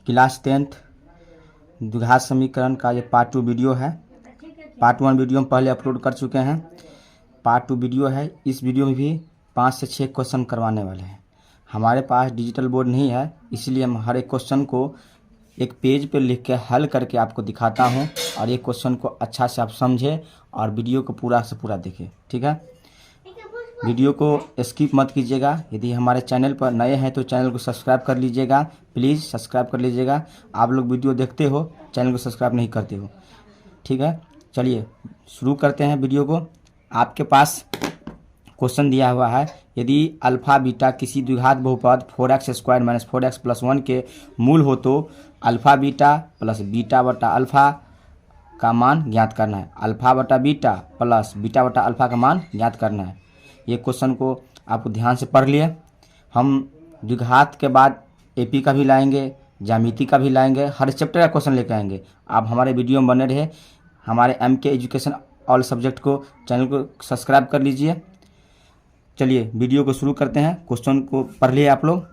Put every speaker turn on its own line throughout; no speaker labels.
Class 10th द्विघात समीकरण का ये पार्ट 2 वीडियो है। पार्ट 1 वीडियो हम पहले अपलोड कर चुके हैं, पार्ट 2 वीडियो है। इस वीडियो में भी 5 से 6 क्वेश्चन करवाने वाले हैं। हमारे पास डिजिटल बोर्ड नहीं है, इसलिए हम हर एक क्वेश्चन को एक पेज पर लिख के हल करके आपको दिखाता हूं, और ये क्वेश्चन को अच्छा से आप समझें और वीडियो को पूरा से पूरा देखें। ठीक है, वीडियो को स्किप मत कीजिएगा। यदि हमारे चैनल पर नए हैं तो चैनल को सब्सक्राइब कर लीजिएगा, प्लीज़ सब्सक्राइब कर लीजिएगा। आप लोग वीडियो देखते हो, चैनल को सब्सक्राइब नहीं करते हो। ठीक है, चलिए शुरू करते हैं वीडियो को। आपके पास क्वेश्चन दिया हुआ है, यदि अल्फ़ा बीटा किसी द्विघात बहुपद 4x² - 4x + 1 के मूल हो तो अल्फ़ा बीटा प्लस बीटा बटा अल्फ़ा का मान ज्ञात करना है। अल्फ़ा बटा बीटा प्लस बीटा बटा अल्फ़ा का मान ज्ञात करना है। ये क्वेश्चन को आप ध्यान से पढ़ लिए। हम द्विघात के बाद एपी का भी लाएंगे, ज्यामिति का भी लाएंगे, हर चैप्टर का क्वेश्चन लेकर आएंगे। आप हमारे वीडियो में बने रहे। हमारे MK एजुकेशन ऑल सब्जेक्ट को चैनल को सब्सक्राइब कर लीजिए। चलिए वीडियो को शुरू करते हैं। क्वेश्चन को पढ़ लिए आप लोग।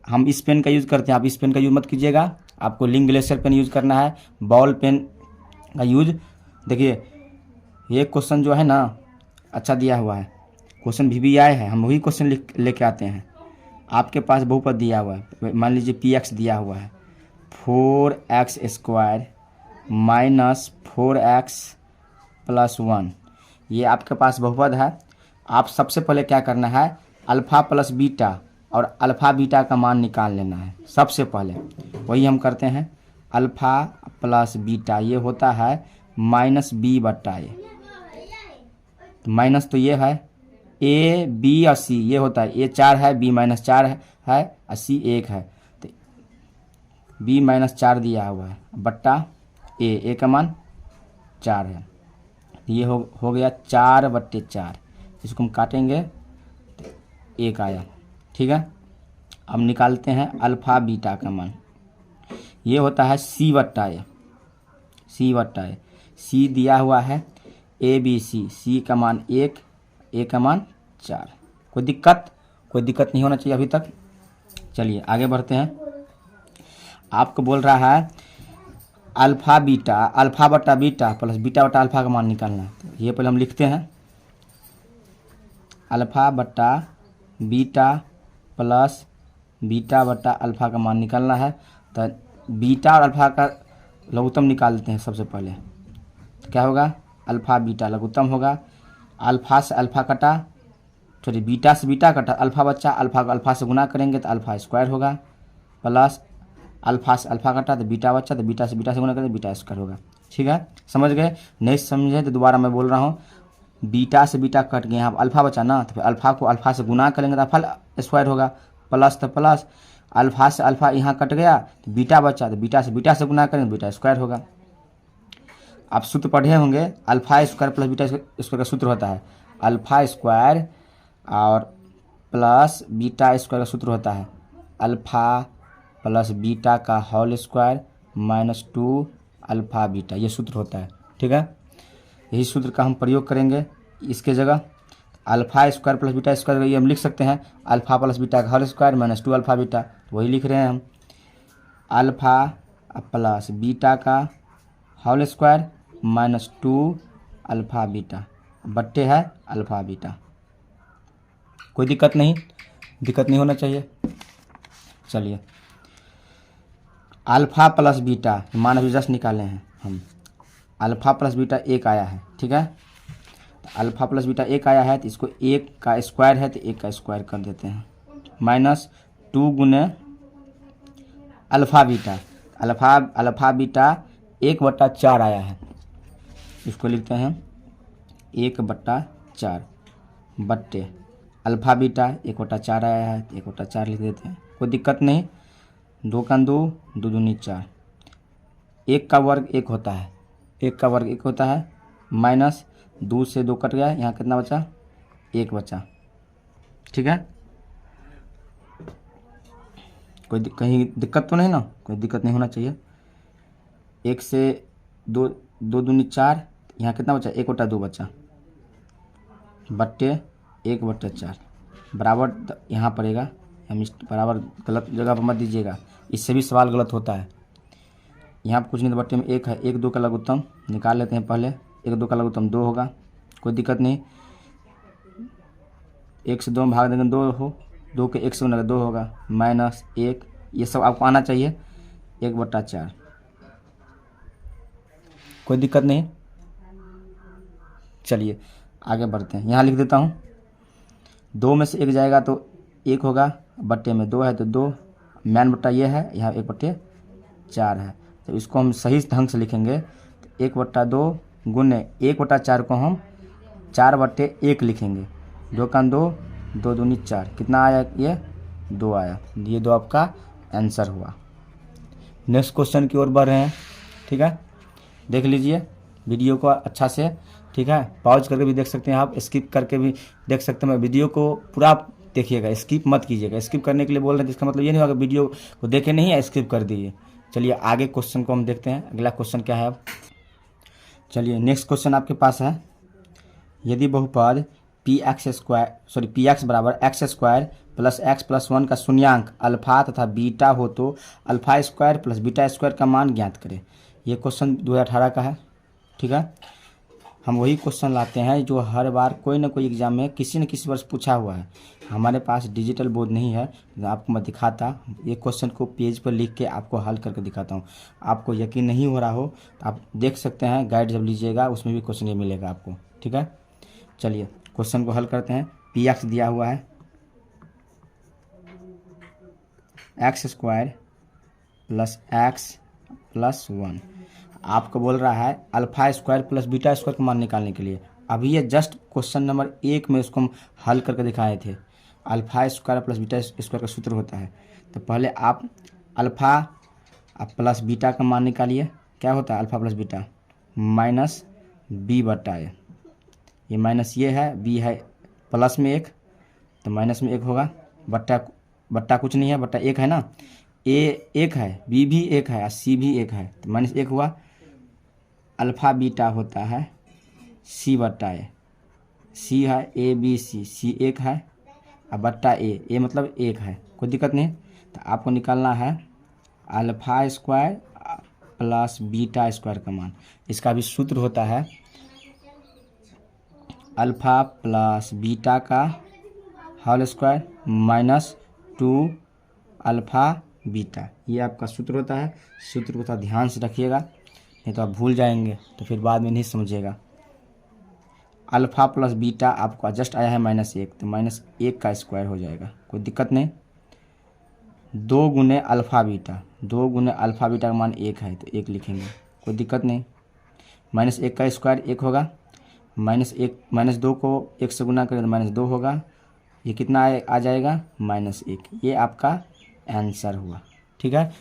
हम इस पेन का यूज़ करते हैं, आप इस पेन का यूज़ मत कीजिएगा। आपको लिंक ग्लेशियर पेन यूज़ करना है, बॉल पेन का यूज। देखिए ये क्वेश्चन जो है ना अच्छा दिया हुआ है, क्वेश्चन VBI है, हम वही क्वेश्चन लेके आते हैं। आपके पास बहुपद दिया हुआ है, मान लीजिए PX दिया हुआ है 4x² - 4x + 1, ये आपके पास बहुपद है। आप सबसे पहले क्या करना है, अल्फ़ा प्लस बीटा और अल्फ़ा बीटा का मान निकाल लेना है। सबसे पहले वही हम करते हैं। अल्फ़ा प्लस बीटा ये होता है -b बटा a, माइनस तो ये है a, b और c, ये होता है a 4 है, b -4 है और c 1 है, तो b -4 दिया हुआ है बट्टा a का मान 4 है। ये हो गया 4/4। इसको हम काटेंगे तो 1 आया। ठीक है, अब निकालते हैं अल्फ़ा बीटा का मान। ये होता है c बट्टा a, c दिया हुआ है ABC, c का मान 1, a का मान 4। कोई दिक्कत नहीं होना चाहिए अभी तक। चलिए आगे बढ़ते हैं। आपको बोल रहा है अल्फ़ा बटा बीटा प्लस बीटा बटा अल्फ़ा का मान निकालना है। ये पहले हम लिखते हैं, अल्फ़ा बटा बीटा प्लस बीटा बटा अल्फ़ा का मान निकालना है। तो बीटा और अल्फ़ा का लघुत्तम निकालते हैं सबसे पहले। तो क्या होगा, अल्फ़ा बीटा लघुत्तम होगा। अल्फ़ा से अल्फ़ा कटा, सॉरी बीटा से बीटा कटा, अल्फ़ा बच्चा, अल्फ़ा को अल्फ़ा से गुना करेंगे तो अल्फ़ा स्क्वायर होगा, प्लस अल्फ़ा से अल्फ़ा कटा तो बीटा बच्चा, तो बीटा से गुना करेंगे बीटा स्क्वायर होगा। ठीक है, समझ गए? नहीं समझे तो दोबारा मैं बोल रहा हूँ। बीटा से बीटा कट गए, यहाँ अल्फ़ा बचा ना, तो फिर अल्फ़ा को अल्फ़ा से गुना करेंगे तो अल्फ़ा स्क्वायर होगा, प्लस तो प्लस अल्फ़ा से अल्फ़ा यहाँ कट गया तो बीटा बचा, तो बीटा से गुना करेंगे बीटा स्क्वायर होगा। आप सूत्र पढ़े होंगे, alpha square plus beta square का सूत्र होता है अल्फ़ा स्क्वायर, और प्लस बीटा स्क्वायर का सूत्र होता है अल्फ़ा प्लस बीटा का होल स्क्वायर -2 अल्फ़ा बीटा, ये सूत्र होता है। ठीक है, यही सूत्र का हम प्रयोग करेंगे इसके जगह। Alpha square plus beta square, ये हम लिख सकते हैं अल्फ़ा प्लस बीटा का होल स्क्वायर -2 अल्फ़ा बीटा, वही लिख रहे हैं हम। अल्फ़ा प्लस बीटा का होल स्क्वायर -2 अल्फ़ा बीटा बट्टे है अल्फ़ा बीटा। कोई दिक्कत नहीं होना चाहिए। चलिए अल्फ़ा प्लस बीटा मान अभी जस्ट निकाले हैं हम। अल्फ़ा प्लस बीटा 1 आया है। ठीक है, तो अल्फ़ा प्लस बीटा 1 आया है तो इसको 1 का स्क्वायर है तो 1 का स्क्वायर कर देते हैं, -2 गुने अल्फ़ा बीटा। अल्फ़ा बीटा 1/4 आया है, इसको लिखते हैं 1/4 बट्टे अल्फ़ा बीटा 1/4 आया है तो 1/4 लिख देते हैं। कोई दिक्कत नहीं। 2 का 2, 2 दूनी 4, 1 का वर्ग 1 होता है, 1 का वर्ग 1 होता है, -2 से 2 कट गया, यहाँ कितना बचा, 1 बचा। ठीक है, कोई कहीं दिक्कत तो नहीं ना, कोई दिक्कत नहीं होना चाहिए। 1 से 2, 2 दूनी 4, यहाँ कितना बचा, 1/2 बचा, बट्टे 1/4 बराबर यहाँ पड़ेगा। हम इस बराबर गलत जगह पर मत दीजिएगा, इससे भी सवाल गलत होता है। यहाँ पर कुछ नहीं, तो बट्टे में 1 है, 1 2 का लघुत्तम निकाल लेते हैं पहले। 1 2 का लघुत्तम 2 होगा, कोई दिक्कत नहीं। 1 से 2 में भाग देंगे 2 हो, 2 के 1 से गुना 2 होगा, -1, ये सब आपको आना चाहिए। 1/4, कोई दिक्कत नहीं। चलिए आगे बढ़ते हैं, यहाँ लिख देता हूँ। 2 में से 1 जाएगा तो 1 होगा, बट्टे में 2 है तो 2, मैन बट्टा ये है, यहाँ 1/4 है। तो इसको हम सही ढंग से लिखेंगे तो 1/2 गुने 1/4 को हम 4/1 लिखेंगे। 2 का 2, 2 दूनी 4, कितना आया ये 2 आया। ये 2 आपका आंसर हुआ। नेक्स्ट क्वेश्चन की ओर बढ़ रहे हैं, ठीक है। देख लीजिए वीडियो को अच्छा से, ठीक है। पॉज करके भी देख सकते हैं आप, स्किप करके भी देख सकते हैं। वीडियो को पूरा देखिएगा, स्किप मत कीजिएगा। स्किप करने के लिए बोल रहे हैं जिसका मतलब ये नहीं होगा वीडियो को देखे नहीं है स्किप कर दीजिए। चलिए आगे क्वेश्चन को हम देखते हैं, अगला क्वेश्चन क्या है अब। चलिए नेक्स्ट क्वेश्चन आपके पास है, यदि बहुपद पी एक्स बराबर x² प्लस x+1 का शून्यांक अल्फा तथा बीटा हो तो α² प्लस β² का मान ज्ञात करें। ये क्वेश्चन 2018 का है, ठीक है। हम वही क्वेश्चन लाते हैं जो हर बार कोई ना कोई एग्जाम में किसी न किसी वर्ष पूछा हुआ है। हमारे पास डिजिटल बोर्ड नहीं है, आपको मैं दिखाता ये क्वेश्चन को पेज पर लिख के आपको हल करके दिखाता हूँ। आपको यकीन नहीं हो रहा हो तो आप देख सकते हैं, गाइड जब लीजिएगा उसमें भी क्वेश्चन ये मिलेगा आपको, ठीक है। चलिए क्वेश्चन को हल करते हैं। px दिया हुआ है x² प्लस x+1, आपको बोल रहा है α² प्लस β² का मान निकालने के लिए। अभी ये जस्ट क्वेश्चन नंबर 1 में उसको हम हल करके दिखाए थे। α² प्लस β² का सूत्र होता है, तो पहले आप अल्फ़ा प्लस बीटा का मान निकालिए। क्या होता है alpha plus beta minus b/a, ये माइनस ये है, b है प्लस में 1 तो माइनस में 1 होगा, बट्टा कुछ नहीं है, बट्टा 1 है ना। a 1 है, b भी 1 है और c भी 1 है, तो -1 हुआ। अल्फ़ा बीटा होता है c/a, c है c 1 है और बट्टा a मतलब 1 है, कोई दिक्कत नहीं। तो आपको निकालना है α² प्लस β² का मान। इसका भी सूत्र होता है अल्फ़ा प्लस बीटा का होल स्क्वायर -2 अल्फ़ा बीटा, ये आपका सूत्र होता है। सूत्र को थोड़ा ध्यान से रखिएगा, नहीं तो आप भूल जाएंगे तो फिर बाद में नहीं समझिएगा। अल्फ़ा प्लस बीटा आपको जस्ट आया है -1, तो -1 का स्क्वायर हो जाएगा, कोई दिक्कत नहीं। 2 गुने अल्फ़ा बीटा, 2 गुने अल्फ़ा बीटा का मान 1 है तो 1 लिखेंगे, कोई दिक्कत नहीं। -1 का स्क्वायर 1 होगा, -2 को 1 से गुना करें तो -2 होगा, ये कितना आ जाएगा -1। ये आपका आंसर हुआ, ठीक है।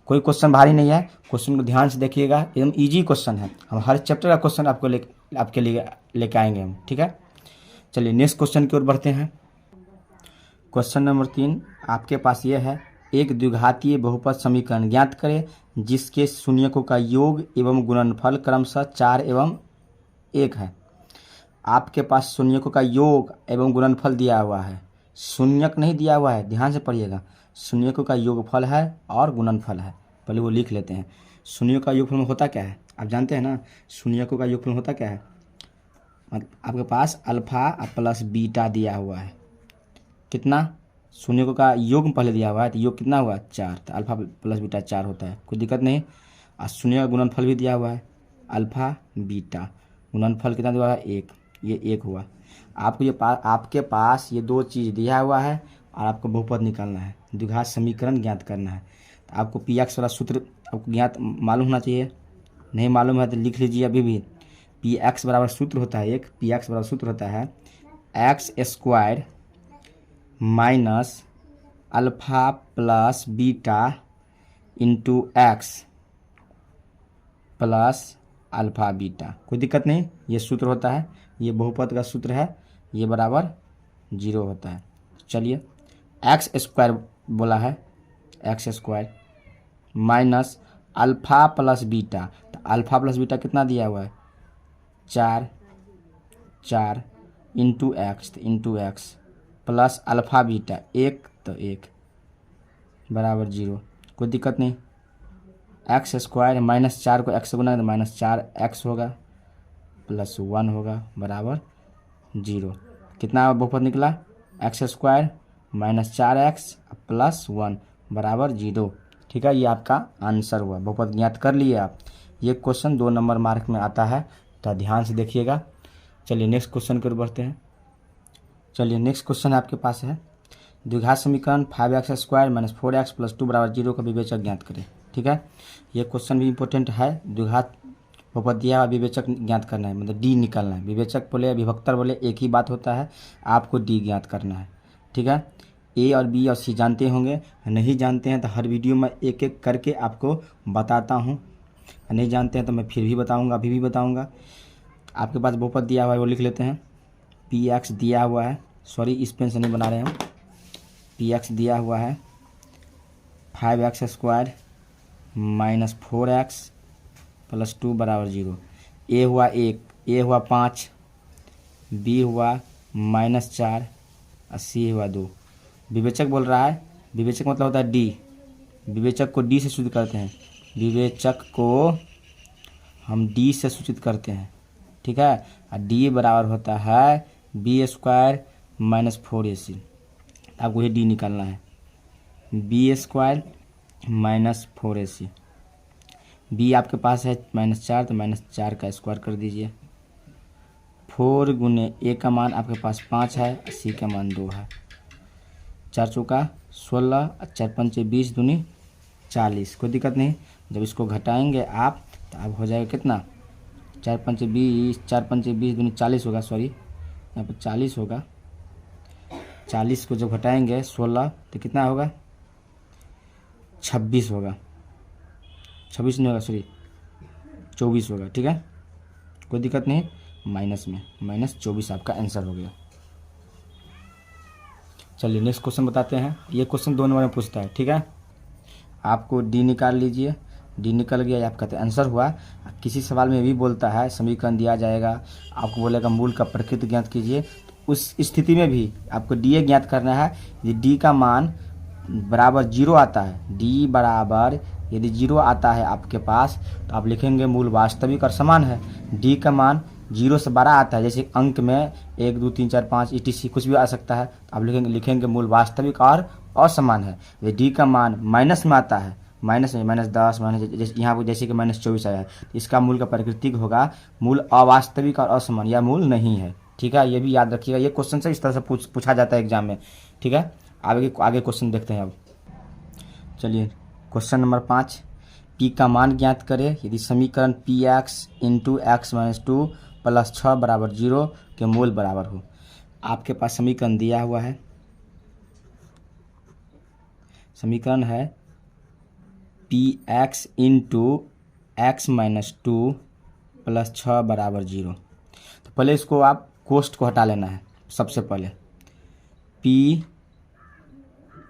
कोई क्वेश्चन भारी नहीं है, क्वेश्चन को ध्यान से देखिएगा, एकदम इजी क्वेश्चन है। हम हर चैप्टर का क्वेश्चन आपके लिए लेके आएंगे हम, ठीक है। चलिए नेक्स्ट क्वेश्चन की ओर बढ़ते हैं। क्वेश्चन नंबर 3 आपके पास ये है, एक द्विघातीय बहुपद समीकरण ज्ञात करें जिसके शून्यकों का योग एवं गुणनफल क्रमशः 4 एवं 1 है। आपके पास शून्यकों का योग एवं गुणनफल दिया हुआ है, शून्यक नहीं दिया हुआ है, ध्यान से पढ़िएगा। शून्यकों का योगफल है और गुणनफल है, पहले वो लिख लेते हैं। शून्यों का योगफल में होता क्या है, आप जानते हैं ना। शून्यकों का योगफल होता क्या है, मतलब आपके पास अल्फ़ा प्लस बीटा दिया हुआ है, कितना शून्यकों का योग पहले दिया हुआ है, तो योग कितना हुआ 4, तो अल्फ़ा प्लस बीटा 4 होता है, कोई दिक्कत नहीं। और शून्य का गुणनफल भी दिया हुआ है, अल्फ़ा बीटा गुणनफल कितना दिया हुआ है 1, ये 1 हुआ। आपके पास ये 2 चीज़ दिया हुआ है और आपको बहुपद निकालना है, द्विघात समीकरण ज्ञात करना है। तो आपको px वाला सूत्र आपको ज्ञात मालूम होना चाहिए, नहीं मालूम है तो लिख लीजिए अभी भी। px बराबर सूत्र होता है px बराबर सूत्र होता है x² minus alpha plus beta into x plus alpha beta, कोई दिक्कत नहीं। ये सूत्र होता है, ये बहुपद का सूत्र है, ये बराबर 0 होता है। चलिए x² बोला है, x² minus alpha plus beta, तो अल्फ़ा प्लस बीटा कितना दिया हुआ है 4 into x plus alpha beta 1 तो 1 बराबर 0, कोई दिक्कत नहीं। एक्स स्क्वायर -4 को एक्स से गुना तो -4x होगा प्लस 1 होगा बराबर 0। कितना बहुपद निकला? एक्स स्क्वायर -4x प्लस 1 बराबर 0। ठीक है, ये आपका आंसर हुआ। बहुपद ज्ञात कर लिए आप। ये क्वेश्चन 2 नंबर मार्क में आता है, तो ध्यान से देखिएगा। चलिए नेक्स्ट क्वेश्चन की ओर बढ़ते हैं। चलिए नेक्स्ट क्वेश्चन आपके पास है, द्विघात समीकरण 5x स्क्वायर -4x प्लस 2 बराबर 0 का विवेचक ज्ञात करें। ठीक है, ये क्वेश्चन भी इंपॉर्टेंट है। द्विघात बहुपद दिया है, विवेचक ज्ञात करना है, मतलब डी निकालना है। विवेचक बोले विभक्तर बोले एक ही बात होता है, आपको डी ज्ञात करना है। ठीक है, ए और बी और सी जानते होंगे, नहीं जानते हैं तो हर वीडियो में एक एक करके आपको बताता हूँ। नहीं जानते हैं तो मैं फिर भी बताऊँगा, अभी भी बताऊँगा। आपके पास बहुपद दिया हुआ है, वो लिख लेते हैं। पी एक्स दिया हुआ है, सॉरी इस पेन से नहीं बना रहे हम। पी एक्स दिया हुआ है 5x स्क्वायर -4x प्लस 2 बराबर 0। ए हुआ 1, ए हुआ 5, बी हुआ -4 और सी हुआ 2। विवेचक बोल रहा है, विवेचक मतलब होता है डी। विवेचक को डी से सूचित करते हैं, विवेचक को हम डी से सूचित करते हैं। ठीक है, और डी बराबर होता है बी स्क्वायर -4ac। आपको ये डी निकालना है, बी स्क्वायर -4ac। बी आपके पास है -4, तो -4 का स्क्वायर कर दीजिए। 4 गुने ए का मान आपके पास 5 है, सी का मान 2 है। 4 चौका 16, 4 पंचे 20 दूनी 40। कोई दिक्कत नहीं। जब इसको घटाएंगे आप तो अब हो जाएगा कितना? 4 पंचे 20, 4 पंचे 20 दूनी 40 होगा। सॉरी, यहाँ पर 40 होगा। 40 को जब घटाएंगे 16 तो कितना होगा? 26 होगा। 26 नहीं होगा, सॉरी 24 होगा। ठीक है, कोई दिक्कत नहीं। माइनस में -24 आपका आंसर हो गया। चलिए नेक्स्ट क्वेश्चन बताते हैं। ये क्वेश्चन 2 नंबर में पूछता है। ठीक है, आपको डी निकाल लीजिए। डी निकल गया, आप कहते हैं आंसर हुआ। किसी सवाल में भी बोलता है समीकरण दिया जाएगा, आपको बोलेगा मूल का प्रकृत ज्ञात कीजिए। उस स्थिति में भी आपको डी ए ज्ञात करना है। यदि डी का मान बराबर 0 आता है, डी बराबर यदि 0 आता है आपके पास, तो आप लिखेंगे मूल वास्तविक और समान है। डी का मान 0 से बड़ा आता है, जैसे अंक में 1 2 3 4 5 ETC कुछ भी आ सकता है, तो आप लिखेंगे मूल वास्तविक और असमान है। यदि डी का मान माइनस में आता है, माइनस में -10 जैसे यहाँ पर जैसे कि -24 आया है, तो इसका मूल का प्रकृतिक होगा मूल अवास्तविक और असमान, या मूल नहीं है। ठीक है, ये भी याद रखिएगा। ये क्वेश्चन से इस तरह से पूछा जाता है एग्जाम में। ठीक है, आगे क्वेश्चन देखते हैं अब। चलिए क्वेश्चन नंबर 5, पी का मान ज्ञात करें यदि समीकरण px × x - 2 प्लस 6 बराबर 0 के मूल बराबर हो। आपके पास समीकरण दिया हुआ है, समीकरण है px × x - 2 प्लस 6 बराबर 0। तो पहले इसको आप कोष्ठ को हटा लेना है। सबसे पहले पी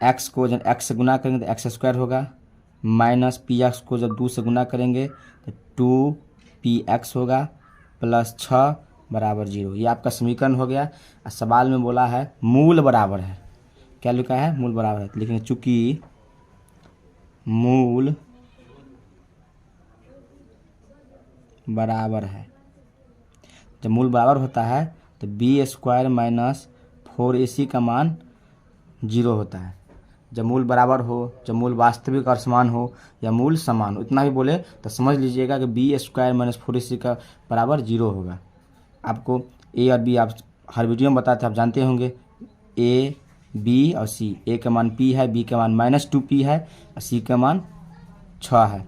एक्स को जब x से गुना करेंगे तो x² होगा, माइनस पी एक्स को जब 2 से गुना करेंगे तो 2px होगा, प्लस 6 बराबर 0। ये आपका समीकरण हो गया। सवाल में बोला है मूल बराबर है। क्या लिखा है? मूल बराबर है। तो लिखेंगे चूंकि मूल बराबर है। जब मूल बराबर होता है तो b² - 4ac का मान 0 होता है। जब मूल बराबर हो, जब मूल वास्तविक और समान हो, या मूल समान हो, इतना भी बोले तो समझ लीजिएगा कि b² - 4ac का बराबर 0 होगा। आपको ए और बी आप हर वीडियो में बताते हैं, आप जानते होंगे। ए बी और सी, ए का मान p है, बी का मान -2p है और सी का मान 6 है।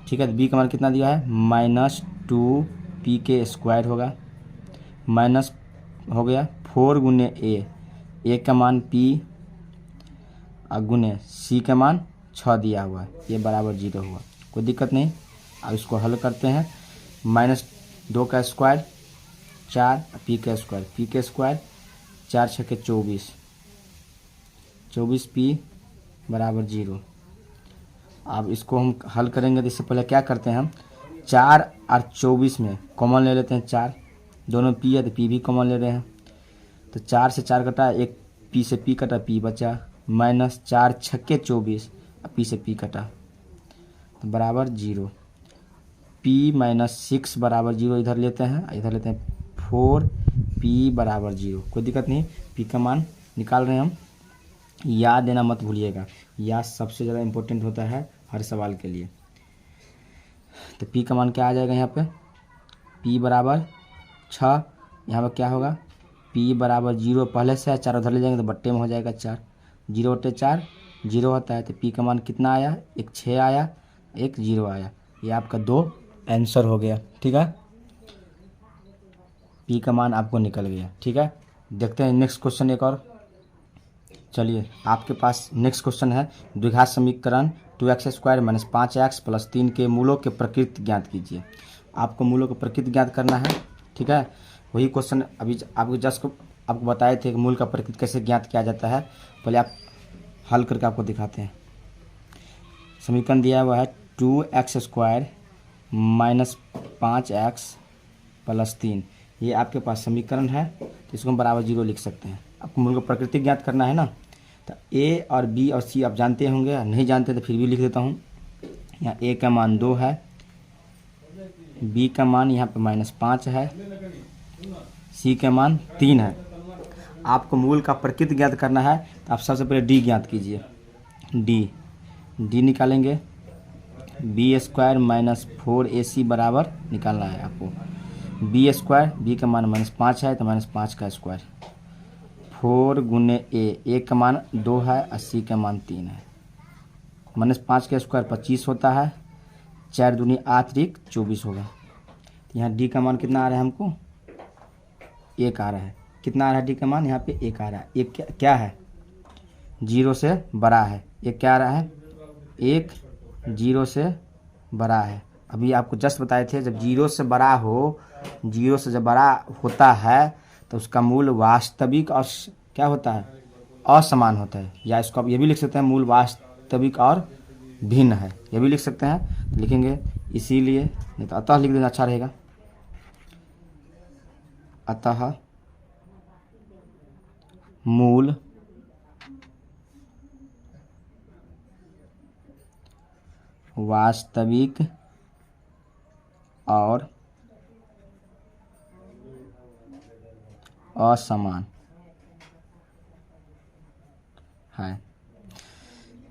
ठीक है, तो बी का मान कितना दिया है? -2p² होगा, माइनस हो गया 4 गुने ए का मान p और गुने सी का मान 6 दिया हुआ है, ये बराबर 0 हुआ। कोई दिक्कत नहीं। अब इसको हल करते हैं। -2 का स्क्वायर 4, p का स्क्वायर 4 × 6 = 24, 24p बराबर 0। अब इसको हम हल करेंगे तो इससे पहले क्या करते हैं हम, 4 और 24 में कॉमन ले लेते हैं। 4 दोनों p है तो p भी कॉमन ले रहे हैं, तो 4 से 4 कटा, एक p से p कटा, p बचा, -4 × 6 = 24, p से p कटा, तो बराबर 0। p-6 बराबर 0 इधर लेते हैं, 4p बराबर 0। कोई दिक्कत नहीं, p का मान निकाल रहे हैं हम। याद देना मत भूलिएगा, याद सबसे ज़्यादा इम्पोर्टेंट होता है हर सवाल के लिए। तो p का मान क्या आ जाएगा यहाँ पे, p बराबर 6। यहाँ पर क्या होगा, p बराबर 0 पहले से है, 4 उधर ले जाएंगे तो बट्टे में हो जाएगा 4। 0 बट्टे 4 0 होता है। तो p का मान कितना आया, एक 6 आया, एक 0 आया। ये आपका 2 आंसर हो गया। ठीक है, p का मान आपको निकल गया। ठीक है, देखते हैं नेक्स्ट क्वेश्चन एक और। चलिए, आपके पास नेक्स्ट क्वेश्चन है, द्विघात समीकरण 2x² - 5x + 3 के मूलों के प्रकृति ज्ञात कीजिए। आपको मूलों की प्रकृति ज्ञात करना है। ठीक है, वही क्वेश्चन अभी आपको बताए थे कि मूल का प्रकृति कैसे ज्ञात किया जाता है। पहले आप हल करके आपको दिखाते हैं। समीकरण दिया हुआ है 2x² - 5x + 3। ये आपके पास समीकरण है, तो इसको हम बराबर 0 लिख सकते हैं। आपको मूल का प्रकृति ज्ञात करना है ना, तो a और b और c आप जानते होंगे, नहीं जानते तो फिर भी लिख देता हूँ। यहाँ a का मान 2 है, b का मान यहाँ पे -5 है, c का मान 3 है। आपको मूल का प्रकृति ज्ञात करना है, तो आप सबसे पहले d ज्ञात कीजिए। d निकालेंगे, b² - 4ac बराबर निकालना है आपको। b², b का मान -5 है तो -5 का स्क्वायर, 4 गुने a का मान 2 है और c का मान 3 है। -5 का स्क्वायर 25 होता है, 4 दूनी 8 त्रिक 24 होगा। तो यहाँ d का मान कितना आ रहा है हमको, 1 आ रहा है। कितना आ रहा है d का मान, यहाँ पे 1 आ रहा है। 1 क्या है, 0 से बड़ा है। 1 क्या आ रहा है, 1 0 से बड़ा है। अभी आपको जस्ट बताए थे, जब 0 से बड़ा हो, 0 से जब बड़ा होता है तो उसका मूल वास्तविक और क्या होता है, असमान होता है। या इसको आप ये भी लिख सकते हैं, मूल वास्तविक और भिन्न है, ये भी लिख सकते हैं। तो लिखेंगे इसीलिए, नहीं तो अतः लिख देना अच्छा रहेगा। अतः मूल वास्तविक और असमान है।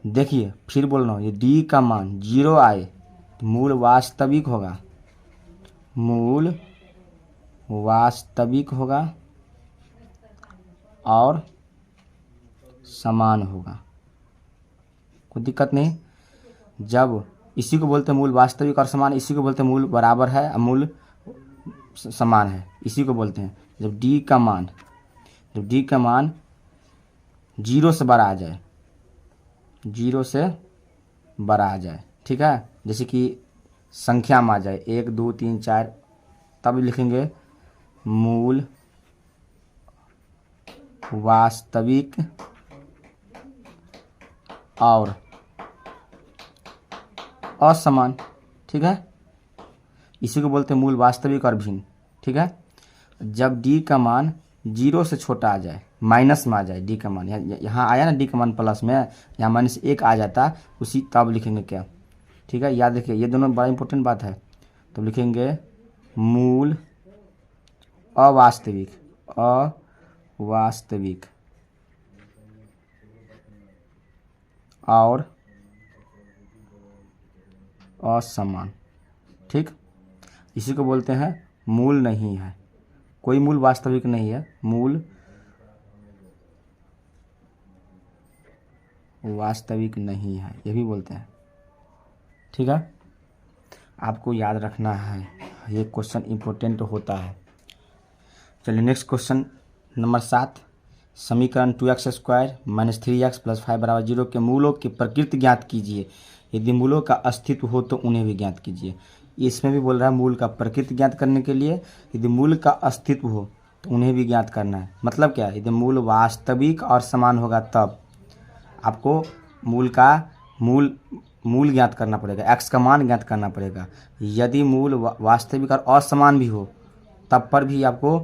देखिए फिर बोल रहा हूँ, ये d का मान 0 आए तो मूल वास्तविक होगा, मूल वास्तविक होगा और समान होगा। कोई दिक्कत नहीं। जब इसी को बोलते हैं मूल वास्तविक और समान, इसी को बोलते हैं मूल बराबर है और मूल समान है, इसी को बोलते हैं। जब d का मान 0 से बड़ा आ जाए, 0 से बड़ा आ जाए, ठीक है, जैसे कि संख्या में आ जाए 1 2 3 4, तब लिखेंगे मूल वास्तविक और असमान। ठीक है, इसी को बोलते हैं मूल वास्तविक और भिन्न। ठीक है, जब d का मान 0 से छोटा आ जाए, माइनस में आ जाए d का मान, यहाँ आया ना d का मान प्लस में, यहाँ -1 आ जाता, उसी तब लिखेंगे क्या। ठीक है, याद रखिए, ये दोनों बड़ा इंपॉर्टेंट बात है। तो लिखेंगे मूल अवास्तविक और असमान। ठीक, इसी को बोलते हैं मूल नहीं है, कोई मूल वास्तविक नहीं है, मूल वास्तविक नहीं है, ये भी बोलते हैं। ठीक है, आपको याद रखना है, ये क्वेश्चन इंपॉर्टेंट होता है। चलिए नेक्स्ट क्वेश्चन नंबर 7, समीकरण 2x² - 3x + 5 = 0 के मूलों की प्रकृति ज्ञात कीजिए। यदि मूलों का अस्तित्व हो तो उन्हें भी ज्ञात कीजिए। इसमें भी बोल रहा है मूल का प्रकृति ज्ञात करने के लिए, यदि मूल का अस्तित्व हो तो उन्हें भी ज्ञात करना है। मतलब क्या, यदि मूल वास्तविक और समान होगा तब आपको मूल ज्ञात करना पड़ेगा, x का मान ज्ञात करना पड़ेगा। यदि मूल वास्तविक और असमान भी हो तब पर भी आपको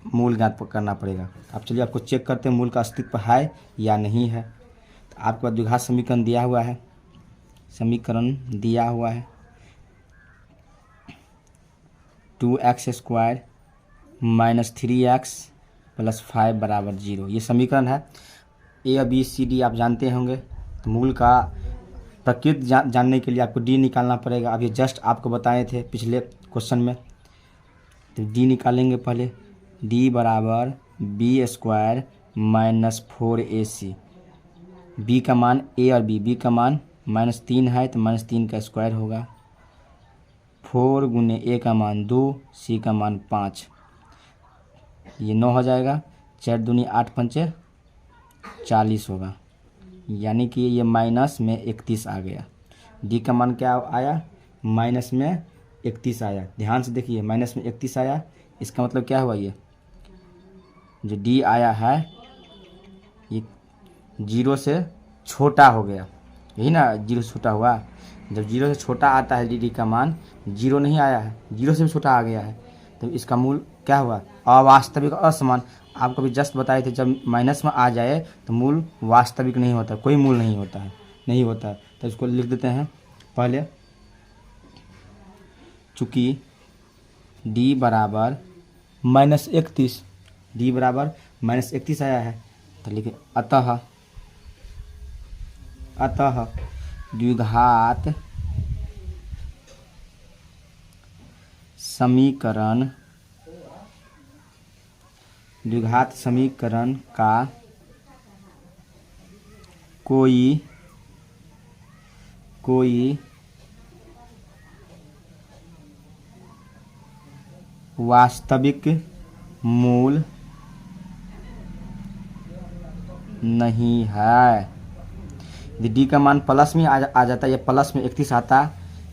मूल ज्ञात करना पड़ेगा। अब चलिए आपको चेक करते हैं मूल का अस्तित्व है या नहीं है। तो आपके पास द्विघात समीकरण दिया हुआ है, समीकरण दिया हुआ है 2x² माइनस 3x प्लस 5 बराबर 0। ये समीकरण है। ए बी सी डी आप जानते होंगे, तो मूल का प्रकृति जानने के लिए आपको डी निकालना पड़ेगा। अब ये जस्ट आपको बताए थे पिछले क्वेश्चन में, तो डी निकालेंगे पहले। डी बराबर b² माइनस 4ac। बी का मान ए और बी का मान -3 है तो -3 का स्क्वायर होगा। 4 गुने ए का मान 2, सी का मान 5, ये 9 हो जाएगा। 4 दूनी 8 पंचे 40 होगा, यानी कि ये माइनस में 31 आ गया। डी का मान क्या आया? माइनस में 31 आया। ध्यान से देखिए, माइनस में 31 आया, इसका मतलब क्या हुआ? ये जो डी आया है ये 0 से छोटा हो गया, यही ना 0 से छोटा हुआ। जब 0 से छोटा आता है डी का मान, 0 नहीं आया है, 0 से भी छोटा आ गया है, तो इसका मूल क्या हुआ? अवास्तविक असमान। आपको भी जस्ट बताए थे, जब माइनस में आ जाए तो मूल वास्तविक नहीं होता, कोई मूल नहीं होता है, नहीं होता है। तो इसको लिख देते हैं पहले, चूँकि डी बराबर -31, डी बराबर -31 आया है, तो लिखे अतः द्विघात समीकरण का कोई वास्तविक मूल नहीं है। यदि डी का मान प्लस में आ जाता, या प्लस में 31 आता,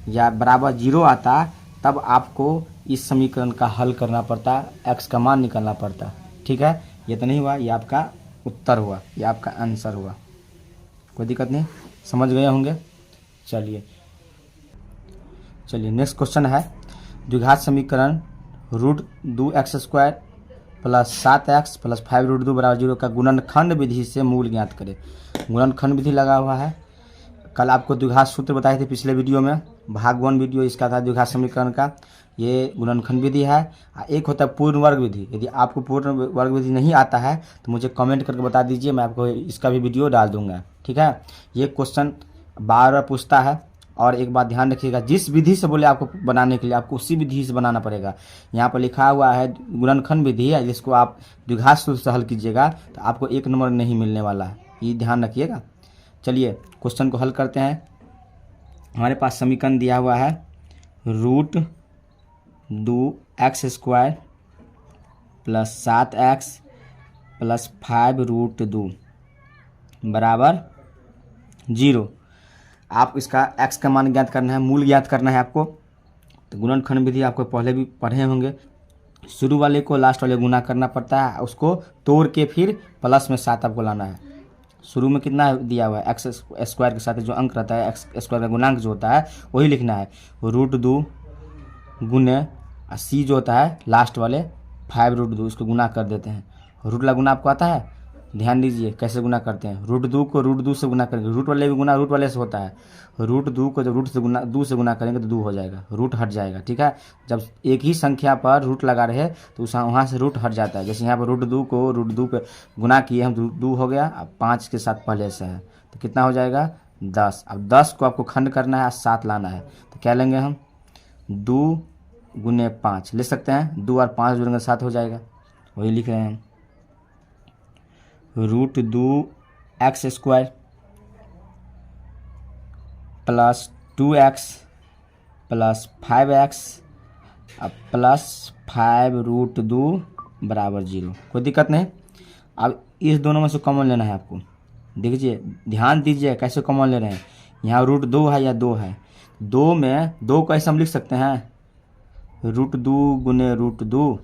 या बराबर 0 आता, तब आपको इस समीकरण का हल करना पड़ता, x का मान निकालना पड़ता। ठीक है, ये तो नहीं हुआ, ये आपका उत्तर हुआ, ये आपका आंसर हुआ। कोई दिक्कत नहीं, समझ गए होंगे। चलिए नेक्स्ट क्वेश्चन है, द्विघात समीकरण √2x² प्लस 7x प्लस 5 √2 बराबर 0 का गुणनखंड विधि से मूल ज्ञात करें। गुणनखंड विधि लगा हुआ है। कल आपको द्विघात सूत्र बताए थे पिछले वीडियो में, भाग 1 वीडियो इसका था द्विघात समीकरण का। ये गुणनखंड विधि है। एक होता है पूर्ण वर्ग विधि। यदि आपको पूर्ण वर्ग विधि नहीं आता है तो मुझे कमेंट करके बता दीजिए, मैं आपको इसका भी वीडियो डाल दूंगा। ठीक है, ये क्वेश्चन बार बार पूछता है। और एक बात ध्यान रखिएगा, जिस विधि से बोले आपको बनाने के लिए, आपको उसी विधि से बनाना पड़ेगा। यहाँ पर लिखा हुआ है गुणनखंड विधि है, जिसको आप द्विघात सूत्र से हल कीजिएगा तो आपको 1 नंबर नहीं मिलने वाला है, ये ध्यान रखिएगा। चलिए क्वेश्चन को हल करते हैं। हमारे पास समीकरण दिया हुआ है √2x² प्लस 7x प्लस 5 √2 बराबर 0। आप इसका x का मान ज्ञात करना है, मूल ज्ञात करना है आपको। तो गुणनखंड विधि आपको पहले भी पढ़े होंगे। शुरू वाले को लास्ट वाले गुना करना पड़ता है, उसको तोड़ के फिर प्लस में 7 आपको लाना है। शुरू में कितना दिया हुआ है? x² के साथ जो अंक रहता है, x² का गुणांक जो होता है वही लिखना है। √2 गुने c जो होता है लास्ट वाले 5 √2, इसको गुना कर देते हैं। रूट वाला गुना आपको आता है? ध्यान दीजिए कैसे गुना करते हैं। √2 को √2 से गुना करेंगे, रूट वाले भी गुना रूट वाले से होता है। √2 को जब दो से गुना करेंगे तो 2 हो जाएगा, रूट हट जाएगा। ठीक है, जब एक ही संख्या पर रूट लगा रहे तो वहाँ से रूट हट जाता है। जैसे यहाँ पर √2 को √2 पे गुना किए हम, 2 हो गया। अब 5 के साथ पहले से है तो कितना हो जाएगा? 10। अब 10 को आपको खंड करना है, 7 लाना है, तो क्या लेंगे हम? 2 गुने 5 ले सकते हैं। 2 और 5 जोड़ेंगे 7 हो जाएगा, वही लिख रहे हैं हम। √2x² plus 2x plus 5x plus 5 √2 बराबर 0। कोई दिक्कत नहीं। अब इस दोनों में से कॉमन लेना है आपको। देखिए, ध्यान दीजिए कैसे कॉमन ले रहे हैं। यहाँ √2 है या 2 है, 2 में 2 को ऐसे हम लिख सकते हैं √2 गुने √2,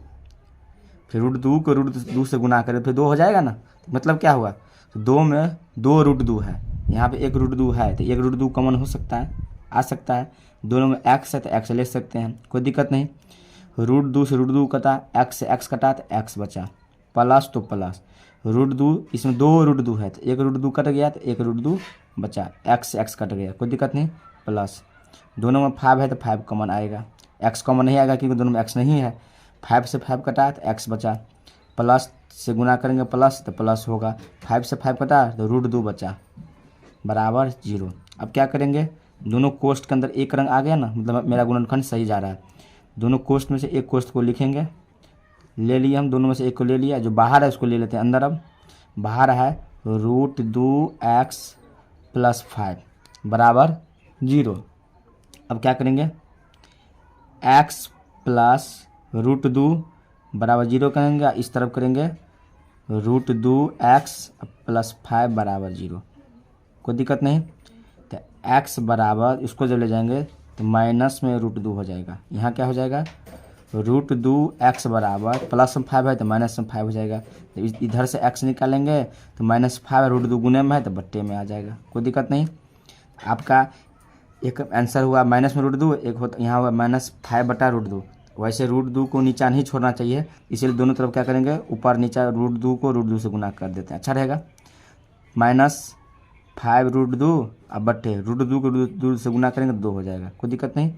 फिर √2 को √2 से गुना करें फिर 2 हो जाएगा ना। मतलब क्या हुआ? तो 2 में 2 √2 है, यहाँ पे 1 √2 है, तो 1 √2 कॉमन हो सकता है, आ सकता है। दोनों में x है तो x ले सकते हैं, कोई दिक्कत नहीं। √2 से √2 कटा, x से x कटा तो x बचा, प्लस तो प्लस √2, इसमें 2 √2 है तो 1 √2 कट गया तो 1 √2 बचा, x से x कट गया, कोई दिक्कत नहीं, प्लस, दोनों में 5 है तो 5 कॉमन आएगा, x कॉमन नहीं आएगा क्योंकि दोनों में x नहीं है। 5 से 5 कटा तो x बचा, प्लस से गुना करेंगे प्लस तो प्लस होगा, 5 से 5 कटा तो √2 बचा बराबर 0। अब क्या करेंगे, दोनों कोष्ठ के अंदर एक रंग आ गया ना, मतलब मेरा गुणनखंड सही जा रहा है। दोनों कोष्ठ में से एक कोष्ठ को लिखेंगे, ले लिए हम, दोनों में से एक को ले लिया, जो बाहर है उसको ले लेते हैं अंदर। अब बाहर है √2x + 5 बराबर 0। अब क्या करेंगे, x + √2 बराबर 0 करेंगे, इस तरफ करेंगे √2x + 5 बराबर 0, कोई दिक्कत नहीं। तो x बराबर, इसको जब ले जाएंगे तो माइनस में √2 हो जाएगा, यहाँ क्या हो जाएगा √2x बराबर, प्लस में 5 है तो माइनस में 5 हो जाएगा। तो इधर से x निकालेंगे तो -5 √2 गुने में है तो बट्टे में आ जाएगा, कोई दिक्कत नहीं। आपका एक आंसर हुआ माइनस में √2, एक होता यहाँ हुआ -5 बटा √2। वैसे √2 को नीचा नहीं छोड़ना चाहिए, इसलिए दोनों तरफ क्या करेंगे, ऊपर नीचा √2 को √2 से गुना कर देते हैं, अच्छा रहेगा। -5 √2 अब बट्टे √2 को √2 से गुना करेंगे तो 2 हो जाएगा, कोई दिक्कत नहीं।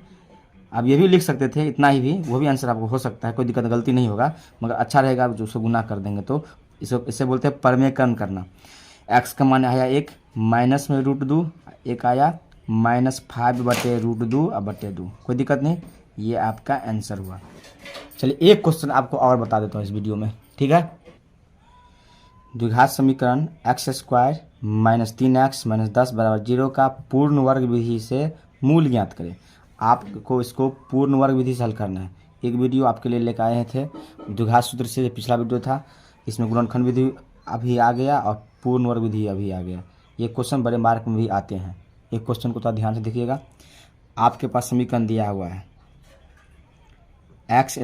आप ये भी लिख सकते थे इतना ही भी, वो भी आंसर आपको हो सकता है, कोई दिक्कत गलती नहीं होगा, मगर अच्छा रहेगा आप जो उसको गुना कर देंगे तो इसे बोलते हैं परमेयकरण करना। x का मान आया 1, माइनस में √2, एक आया -5 बटे √2 अब बटे 2, कोई दिक्कत नहीं, ये आपका आंसर हुआ। चलिए एक क्वेश्चन आपको और बता देता हूँ इस वीडियो में, ठीक है। द्विघात समीकरण x² - 3x - 10 बराबर 0 का पूर्ण वर्ग विधि से मूल ज्ञात करें। आपको इसको पूर्ण वर्ग विधि से हल करना है। एक वीडियो आपके लिए लेकर आए थे द्विघात सूत्र से, पिछला वीडियो था, इसमें गुणनखंड विधि अभी आ गया और पूर्ण वर्ग विधि अभी आ गया। ये क्वेश्चन बड़े मार्क में भी आते हैं। एक क्वेश्चन को थोड़ा ध्यान से देखिएगा। आपके पास समीकरण दिया हुआ है x² -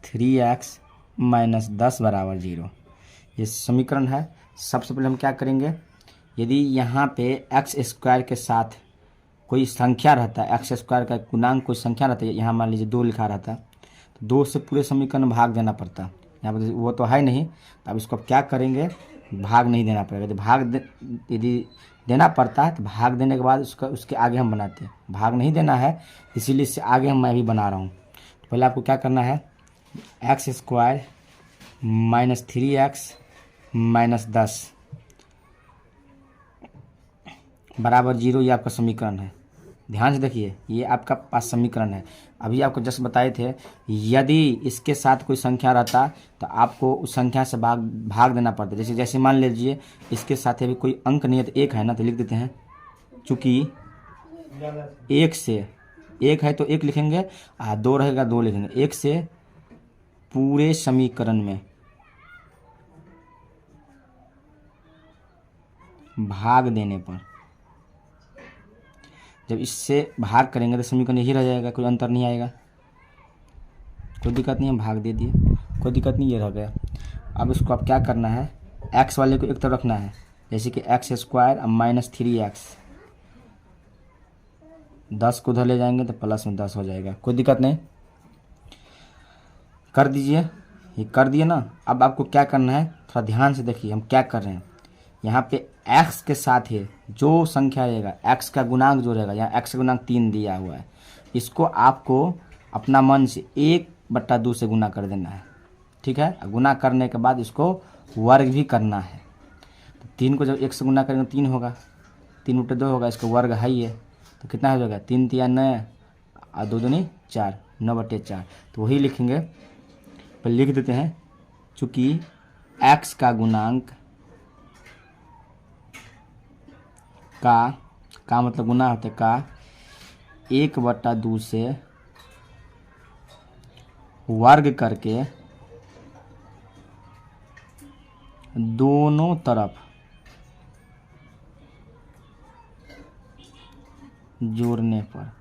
3x - 10 बराबर 0, ये समीकरण है। सबसे पहले हम क्या करेंगे, यदि यहाँ पे x² के साथ कोई संख्या रहता है, x² का गुणांक कोई संख्या रहता है, यहाँ मान लीजिए 2 लिखा रहता है, तो 2 से पूरे समीकरण में भाग देना पड़ता है। यहाँ पर वो तो है नहीं, तो अब इसको क्या करेंगे, भाग नहीं देना पड़ेगा। तो यदि देना पड़ता है तो भाग देने के बाद उसके आगे हम बनाते हैं, भाग नहीं देना है इसीलिए इससे आगे मैं भी बना रहा हूँ। तो पहले आपको क्या करना है, x² - 3x - 10 बराबर 0, ये आपका समीकरण है। ध्यान से देखिए, ये आपका पास समीकरण है। अभी आपको जस्ट बताए थे, यदि इसके साथ कोई संख्या रहता तो आपको उस संख्या से भाग देना पड़ता। जैसे मान लीजिए इसके साथ अभी कोई अंक नहीं है तो 1 है ना, तो लिख देते हैं, चूँकि 1 है तो 1 लिखेंगे, 2 रहेगा 2 लिखेंगे। 1 से पूरे समीकरण में भाग देने पर, जब इससे भाग करेंगे तो समीकरण यही रह जाएगा, कोई अंतर नहीं आएगा, कोई दिक्कत नहीं है, भाग दे दिए, कोई दिक्कत नहीं, ये रह गया। अब इसको आप क्या करना है, x वाले को एक तरफ रखना है, जैसे कि x² - 3x, 10 को उधर ले जाएंगे तो प्लस में 10 हो जाएगा, कोई दिक्कत नहीं, कर दीजिए। ये कर दिए ना। अब आपको क्या करना है, थोड़ा ध्यान से देखिए हम क्या कर रहे हैं। यहाँ पे x के साथ है जो संख्या रहेगा, x का गुणांक जो रहेगा, यहाँ x का गुणांक 3 दिया हुआ है, इसको आपको अपना मन से 1/2 से गुना कर देना है, ठीक है। गुना करने के बाद इसको वर्ग भी करना है। तो 3 को जब 1 से गुना करेंगे 3 होगा, 3 × 2 होगा, इसका वर्ग है ये, तो कितना हो जाएगा, 3 × 3 = 9 और 2 × 2 = 4, 9/4। तो वही लिखेंगे, पर लिख देते हैं, चूँकि x का गुणांक का मतलब गुना होता है का 1/2 से वर्ग करके दोनों तरफ जोड़ने पर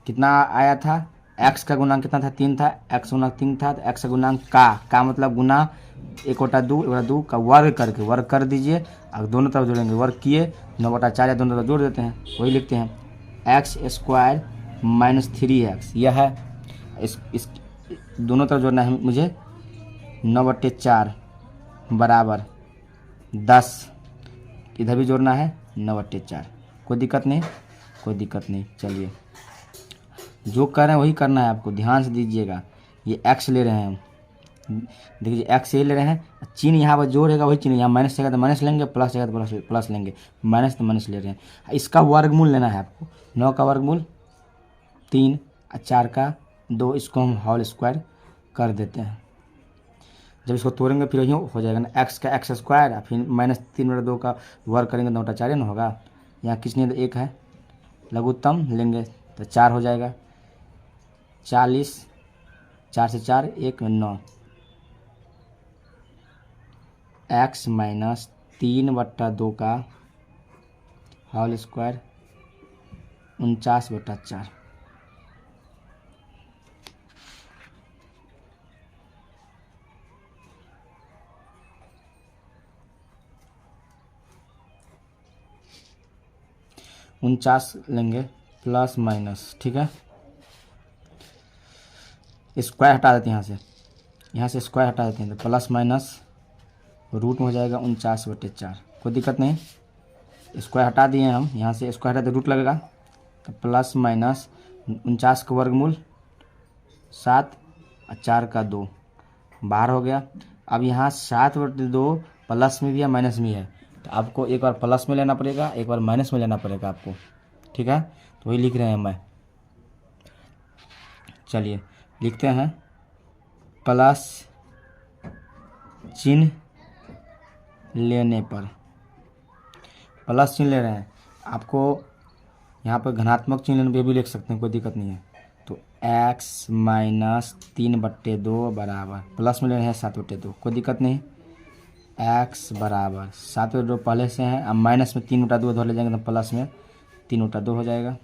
कितना आया था, x का गुणांक कितना था, 3 था, x गुणांक 3 था, तो x का गुणांक का मतलब गुना 1/2 का वर्ग करके, वर्ग कर दीजिए, अब दोनों तरफ जोड़ेंगे, वर्ग किए 9/4 या दोनों तरफ जोड़ देते हैं, वही लिखते हैं x² - 3x, यह है। इस दोनों तरफ जोड़ना है मुझे, 9/4 बराबर 10, इधर भी जोड़ना है 9/4, कोई दिक्कत नहीं, कोई दिक्कत नहीं। चलिए, जो कर रहे हैं वही करना है आपको, ध्यान से दीजिएगा। ये एक्स ले रहे हैं हम, देखिए एक्स ये ले रहे हैं, चिन्ह यहाँ पर जो रहेगा वही चिन्ह, यहाँ माइनस रहेगा तो माइनस लेंगे, प्लस रहेगा तो प्लस प्लस लेंगे, माइनस तो माइनस ले रहे हैं। इसका वर्गमूल लेना है आपको, 9 का वर्गमूल 3 और 4 का 2, इसको हम होल स्क्वायर कर देते हैं। जब इसको तोड़ेंगे फिर यूँ हो जाएगा ना, एक्स का एक्स स्क्वायर और फिर -3/2 का वर्ग करेंगे तो 9 4 ना होगा। यहाँ किसने तो 1 है, लघुत्तम लेंगे तो 4 हो जाएगा, 40, 4 से 4 1 9, x - 3/2 का होल स्क्वायर 49/4। उनचास लेंगे प्लस माइनस, ठीक है। स्क्वायर हटा देते हैं यहाँ से स्क्वायर हटा देते हैं तो प्लस माइनस रूट में हो जाएगा 49/4। कोई दिक्कत नहीं, स्क्वायर हटा दिए हम, यहाँ से स्क्वायर हटा तो रूट लगेगा, तो प्लस माइनस 49 का वर्गमूल 7 और 4 का 2 बाहर हो गया। अब यहाँ 7/2 प्लस में भी है माइनस में है, तो आपको एक बार प्लस में लेना पड़ेगा, एक बार माइनस में लेना पड़ेगा आपको, ठीक है। तो वही लिख रहे हैं मैं, चलिए लिखते हैं। प्लस चिन्ह लेने पर, प्लस चिन्ह ले रहे हैं, आपको यहाँ पर धनात्मक चिन्ह लेने पर भी लिख सकते हैं, कोई दिक्कत नहीं है। तो x - 3/2 बराबर, प्लस में ले रहे हैं 7/2, कोई दिक्कत नहीं। x बराबर 7/2 पहले से है, अब माइनस में 3/2 धो ले जाएंगे तो प्लस में 3/2 हो जाएगा।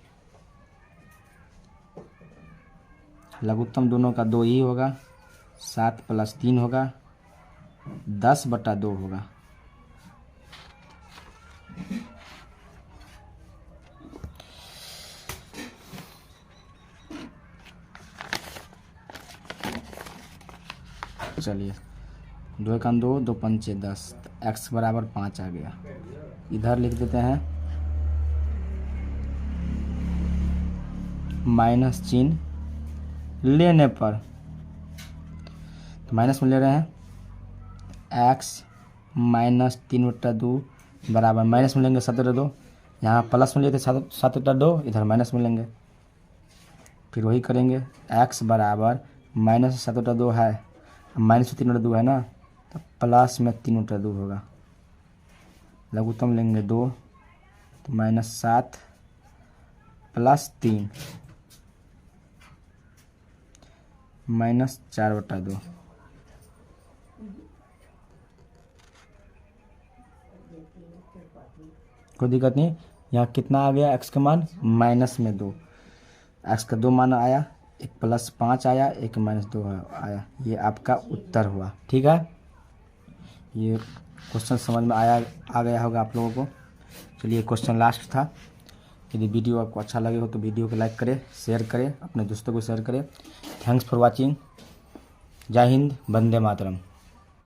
लघुत्तम दोनों का 2 ही होगा, 7 + 3 होगा, 10/2 होगा। चलिए 2 × 2 2 × 5 10, x बराबर 5 आ गया। इधर लिख देते हैं माइनस चिन्ह लेने पर, तो माइनस में ले रहे हैं, x - 3/2 बराबर, माइनस में लेंगे 7/2, यहाँ प्लस में लिए थे 7/2, इधर माइनस में लेंगे, फिर वही करेंगे। x बराबर -7/2 है, -3/2 है ना, तो प्लस में 3/2 होगा। लघुत्तम लेंगे 2, तो -7 + 3 -4/2। कोई दिक्कत नहीं। यहाँ कितना आ गया x का मान, -2, x का 2 मान आया, एक +5 आया, एक -2 आया, ये आपका उत्तर हुआ, ठीक है। ये क्वेश्चन समझ में आ गया होगा आप लोगों को। चलिए क्वेश्चन लास्ट था। यदि वीडियो आपको अच्छा लगे हो तो वीडियो को लाइक करें, शेयर करें, अपने दोस्तों को शेयर करें। Thanks for watching. जय हिंद, वंदे मातरम।